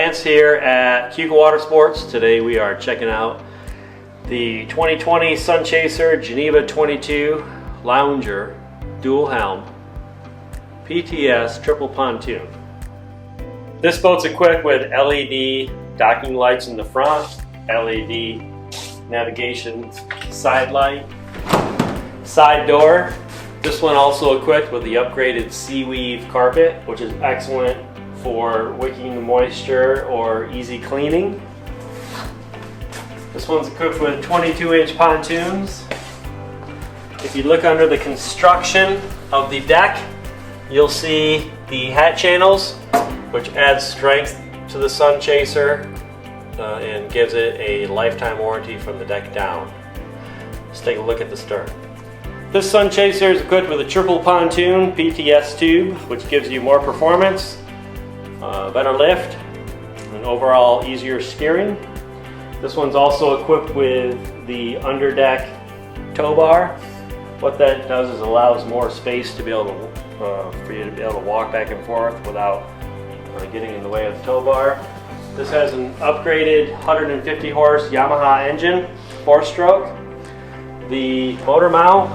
Lance here at Keuka Watersports. Today we are checking out the 2020 SunChaser Geneva 22 Lounger Dual Helm PTS Triple Pontoon. This boat's equipped with LED docking lights in the front, LED navigation side light, side door. This one also equipped with the upgraded sea weave carpet, which is excellent for wicking the moisture or easy cleaning. This one's equipped with 22-inch pontoons. If you look under the construction of the deck, you'll see the hat channels, which adds strength to the SunChaser and gives it a lifetime warranty from the deck down. Let's take a look at the stern. This SunChaser is equipped with a triple pontoon PTS tube, which gives you more performance, better lift, and overall easier steering. This one's also equipped with the Underdeck tow bar. What that does is allows more space to be able to, for you to be able to walk back and forth without getting in the way of the tow bar. This has an upgraded 150 horse Yamaha engine, 4-stroke. The motor mount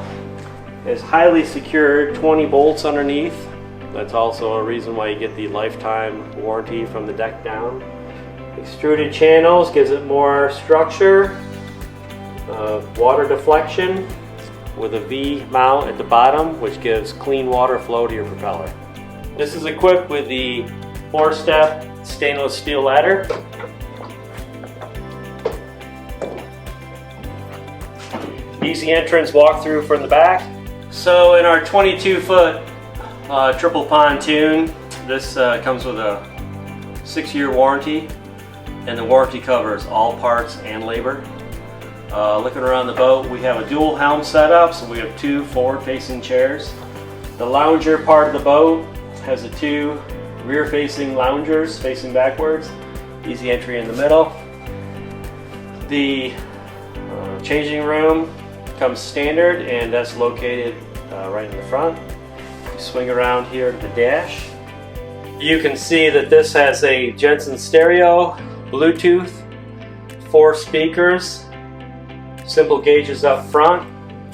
is highly secured, 20 bolts underneath. That's also a reason why you get the lifetime warranty from the deck down. Extruded channels gives it more structure, water deflection with a V mount at the bottom, which gives clean water flow to your propeller. This is equipped with the 4-step stainless steel ladder. Easy entrance walkthrough from the back. So in our 22-foot triple pontoon, this comes with a 6-year warranty, and the warranty covers all parts and labor. Looking around the boat, we have a dual helm setup, so we have 2 forward-facing chairs. The lounger part of the boat has the 2 rear-facing loungers facing backwards. Easy entry in the middle. The changing room comes standard, and that's located right in the front. You swing around here to the dash. You can see that this has a Jensen stereo, Bluetooth, 4 speakers, simple gauges up front,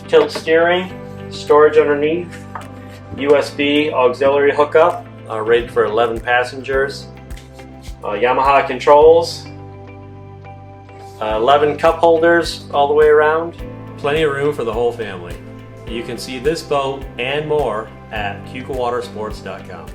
tilt steering, storage underneath, USB auxiliary hookup, rated for 11 passengers, Yamaha controls, 11 cup holders all the way around. Plenty of room for the whole family. You can see this boat and more at KeukaWatersports.com.